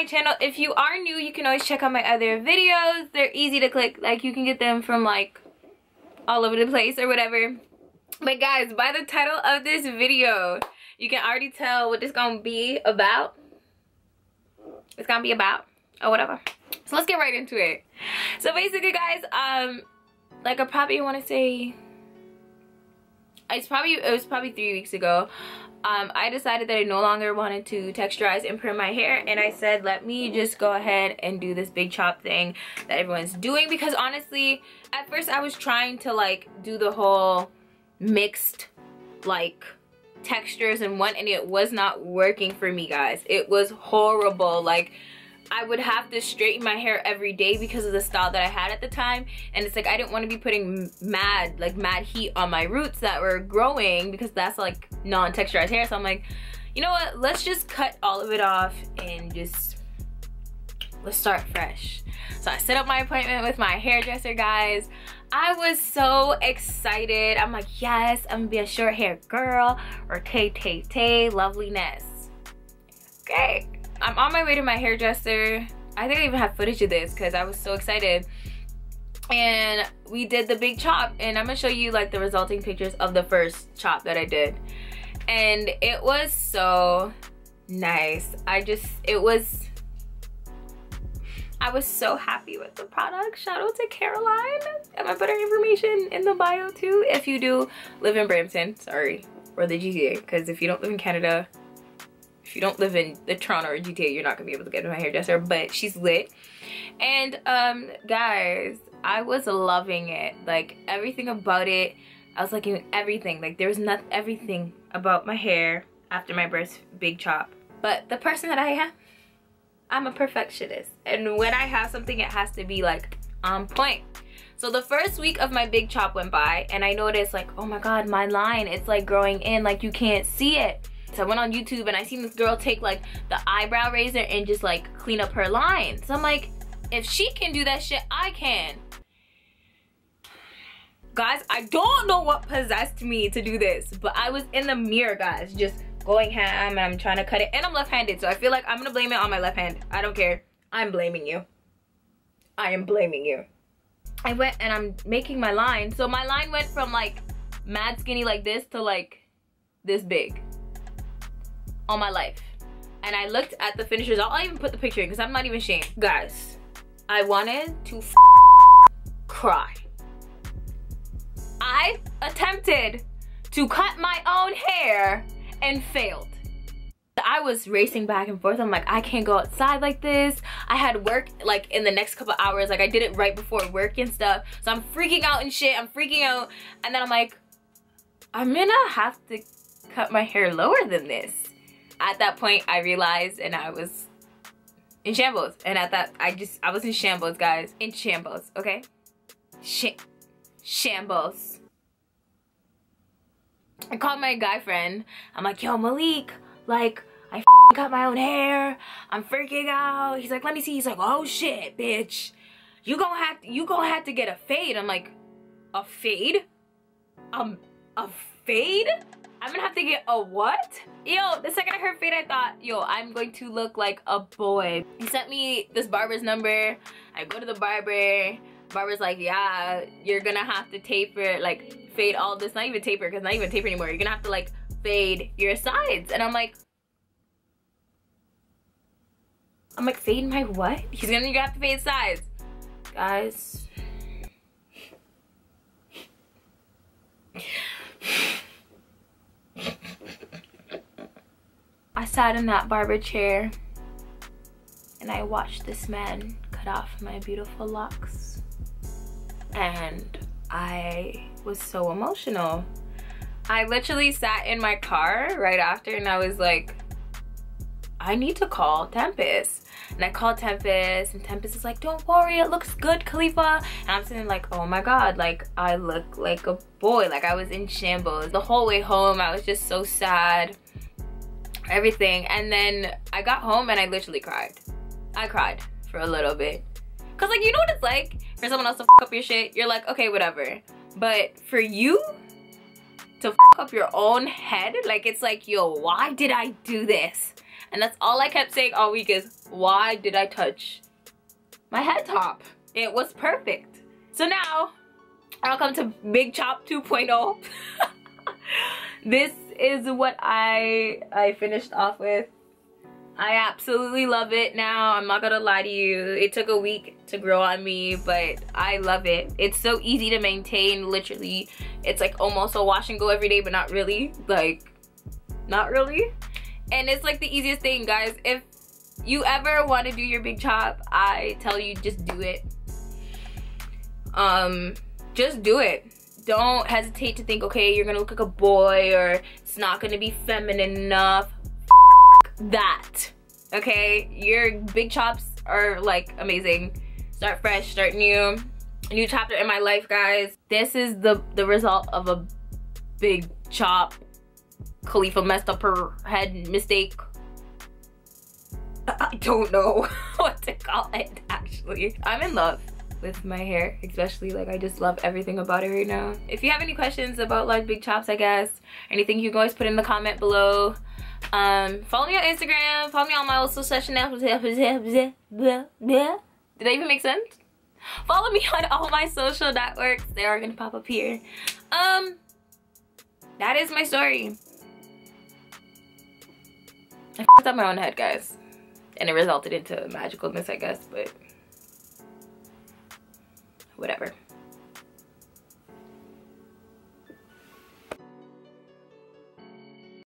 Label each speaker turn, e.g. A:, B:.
A: channel. If you are new, you can always check out my other videos. They're easy to click. Like, you can get them from like all over the place or whatever. But guys, by the title of this video, you can already tell what this gonna be about. It's gonna be about or whatever. So let's get right into it. So basically, guys, like I probably want to say, it was probably 3 weeks ago. I decided that I no longer wanted to texturize and perm my hair, and I said, let me just go ahead and do this big chop thing that everyone's doing, because honestly, at first I was trying to like do the whole mixed like textures in one, and it was not working for me, guys. It was horrible. Like, I would have to straighten my hair every day because of the style that I had at the time, and it's like I didn't want to be putting mad heat on my roots that were growing, because that's like non-texturized hair. So I'm like, you know what, let's just cut all of it off and just let's start fresh. So I set up my appointment with my hairdresser, guys. I was so excited. I'm like, yes, I'm gonna be a short hair girl, or tay loveliness. Okay, I'm on my way to my hairdresser. I think I even have footage of this because I was so excited. And we did the big chop, and I'm gonna show you like the resulting pictures of the first chop that I did. And it was so nice. I was so happy with the product. Shout out to Caroline. I'm gonna put her information in the bio too if you do live in Brampton, sorry, or the GTA, because if you don't live in Canada, if you don't live in the Toronto or GTA, you're not gonna be able to get to my hairdresser, but she's lit. And guys, I was loving it. Like, everything about it, I was liking everything. Like, there was not everything about my hair after my first big chop. But the person that I am, I'm a perfectionist, and when I have something, it has to be like on point. So the first week of my big chop went by, and I noticed like, oh my god, my line, it's like growing in, like you can't see it. So I went on YouTube and I seen this girl take like the eyebrow razor and just like clean up her line. So I'm like, if she can do that shit, I can. Guys, I don't know what possessed me to do this, but I was in the mirror, guys, just going ham, and I'm trying to cut it, and I'm left-handed, so I feel like I'm gonna blame it on my left hand. I don't care. I'm blaming you. I am blaming you. I went and I'm making my line. So my line went from like mad skinny like this to like this big all my life. And I looked at the finished result. I'll even put the picture in because I'm not even ashamed. Guys, I wanted to cry. I attempted to cut my own hair and failed. I was racing back and forth. I'm like, I can't go outside like this. I had work like in the next couple hours. Like, I did it right before work and stuff. So I'm freaking out and shit. I'm freaking out. And then I'm like, I'm gonna have to cut my hair lower than this. At that point, I realized, and I was in shambles. And at that, I was in shambles, guys. In shambles, okay? Shambles. I called my guy friend. I'm like, yo, Malik, like, I cut my own hair. I'm freaking out. He's like, let me see. He's like, oh shit, bitch. You gonna have to get a fade. I'm like, a fade? A fade? I'm gonna have to get a what? Yo, the second I heard fade, I thought, yo, I'm going to look like a boy. He sent me this barber's number. I go to the barber. Barber's like, yeah, you're gonna have to taper, like, fade all this. Not even taper, because not even taper anymore. You're gonna have to, like, fade your sides. And I'm like, fade my what? He's gonna have to fade sides. Guys. I sat in that barber chair and I watched this man cut off my beautiful locks. And I was so emotional. I literally sat in my car right after and I was like, I need to call Tempest. And I called Tempest and Tempest is like, don't worry, it looks good, Khalifa. And I'm sitting like, oh my god, like I look like a boy. Like I was in shambles. The whole way home, I was just so sad. Everything. And then I got home and I literally cried. I cried for a little bit. Cause like, you know what it's like for someone else to fuck up your shit? You're like, okay, whatever. But for you to fuck up your own head, like it's like, yo, why did I do this? And that's all I kept saying all week is, why did I touch my head top? It was perfect. So now, welcome to Big Chop 2.0. This is what I finished off with. I absolutely love it now. I'm not gonna lie to you. It took a week to grow on me, but I love it. It's so easy to maintain, literally. It's like almost a wash and go every day, but not really. Like, not really. And it's like the easiest thing, guys. If you ever want to do your big chop, I tell you, just do it. Just do it. Don't hesitate to think, okay, you're gonna look like a boy, or it's not gonna be feminine enough. That, okay? Your big chops are like amazing. Start fresh, start new. A new chapter in my life, guys. This is the result of a big chop. Khalifa messed up her head mistake. I don't know what to call it, actually. I'm in love with my hair, especially. Like, I just love everything about it right now. If you have any questions about like big chops, I guess, anything, you can always put in the comment below. Follow me on Instagram, follow me on my also session. Did that even make sense? Follow me on all my social networks. They are gonna pop up here. That is my story. I f***ed up my own head, guys, and it resulted into magicalness, I guess, but whatever.